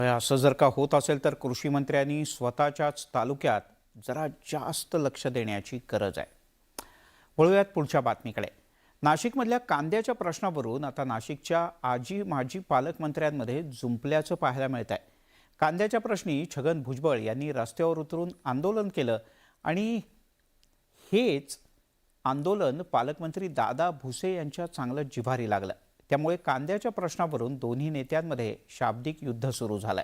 असं जर का होत असेल तर कृषी मंत्र्यांनी स्वतःच्याच तालुक्यात जरा जास्त लक्ष देण्याची गरज आहे. वळूयात पुढच्या बातमीकडे. नाशिकमधल्या कांद्याच्या प्रश्नावरून आता नाशिकच्या आजी माजी पालकमंत्र्यांमध्ये जुंपल्याचं पाहायला मिळत आहे. कांद्याच्या प्रश्नी छगन भुजबळ यांनी रस्त्यावर उतरून आंदोलन केलं आणि हेच आंदोलन पालकमंत्री दादा भुसे यांच्या चांगलं जिव्हारी लागलं. त्यामुळे कांद्याच्या प्रश्नावरून दोन्ही नेत्यांमध्ये शाब्दिक युद्ध सुरू झालंय.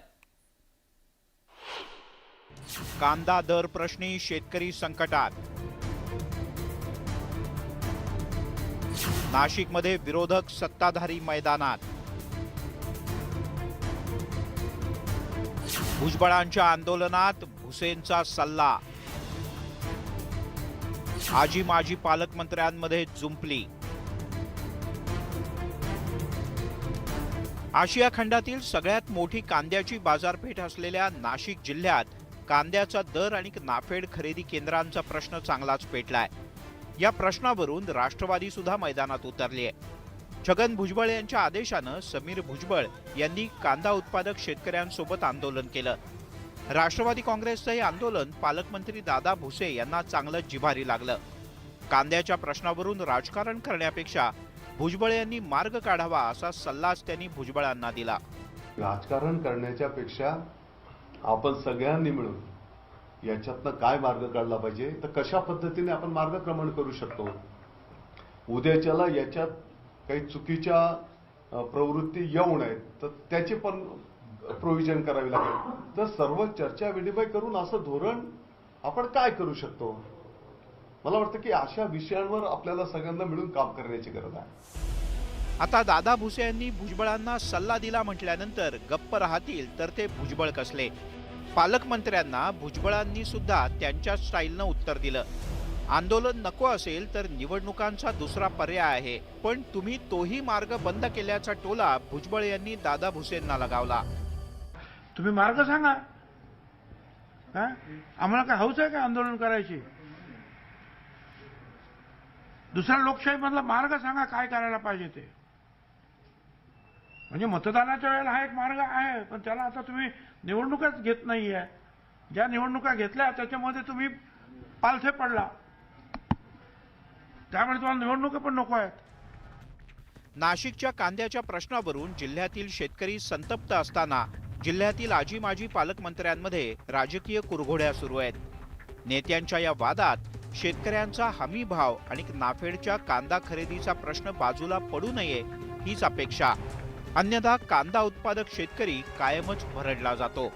कांदा दर प्रश्नी शेतकरी संकटात. नाशिकमध्ये विरोधक सत्ताधारी मैदानात. भुजबळांच्या आंदोलनात भुसेंचा सल्ला. आजी माजी पालकमंत्र्यांमध्ये जुंपली. आशिया खंडातील सगळ्यात मोठी कांद्याची बाजारपेठ असलेल्या नाशिक जिल्ह्यात कांद्याचा दर आणि नाफेड खरेदी केंद्रांचा प्रश्न चांगलाच पेटलाय. या प्रश्नावरून राष्ट्रवादी सुद्धा मैदानात उतरली आहे. छगन भुजबळ यांच्या आदेशानं समीर भुजबळ यांनी कांदा उत्पादक शेतकऱ्यांसोबत आंदोलन केलं. राष्ट्रवादी काँग्रेसचं हे आंदोलन पालकमंत्री दादा भुसे यांना चांगलं जिव्हारी लागलं. कांद्याच्या प्रश्नावरून राजकारण करण्यापेक्षा भुजबळ यांनी मार्ग काढावा असा सल्लाच त्यांनी भुजबळांना दिला. राजकारण करण्याच्या पेक्षा आपण सगळ्यांनी मिळून याच्यातनं काय मार्ग काढला पाहिजे, तर कशा पद्धतीने आपण मार्गक्रमण करू शकतो. उद्याच्याला याच्यात काही चुकीच्या प्रवृत्ती येऊ नयेत तर त्याची पण प्रोव्हिजन करावी लागेल. तर सर्व चर्चा विनिमय करून असं धोरण आपण काय करू शकतो, मला वाटतं की अशा विषयांवर आपल्याला सगळ्यांना मिळून काम करण्याची गरज आहे. आता दादा भुसे यांनी भुजबळांना सल्ला दिला म्हटल्यानंतर गप्प राहतील तर ते भुजबळ कसले. पालकमंत्र्यांना भुजबळांनी सुद्धा त्यांच्या स्टाईलनं उत्तर दिलं. आंदोलन नको असेल तर निवडणुकांचा दुसरा पर्याय आहे, पण तुम्ही तोही मार्ग बंद केल्याचा टोला भुजबळ यांनी दादा भुसेंना लगावला. तुम्ही मार्ग सांगा. आम्हाला काय हौस आहे का आंदोलन करायची? दुसऱ्या लोकशाहीमधला मार्ग सांगा, काय करायला पाहिजे ते. म्हणजे मतदानाच्या वेळेला हा एक मार्ग आहे, पण त्याला आता तुम्ही निवडणुकाच घेत नाहीये. ज्या निवडणुका घेतल्या त्याच्यामध्ये तुम्ही पालथे पडला, त्यामुळे तुम्हाला निवडणुका पण नको आहेत. नाशिकच्या कांद्याच्या प्रश्नावरून जिल्ह्यातील शेतकरी संतप्त असताना जिल्ह्यातील आजी माजी पालकमंत्र्यांमध्ये राजकीय कुरघोड्या सुरू आहेत. नेत्यांच्या या वादात शेतकऱ्यांचा हमी भाव आणि नाफेडच्या कांदा खरेदीचा प्रश्न बाजूला पडू नये हीच अपेक्षा. अन्यथा कांदा उत्पादक शेतकरी कायमच भरडला जातो.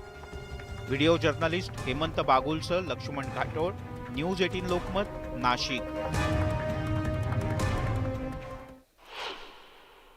व्हिडिओ जर्नलिस्ट हेमंत बागुलसह लक्ष्मण घाटोळ, न्यूज 18 लोकमत, नाशिक.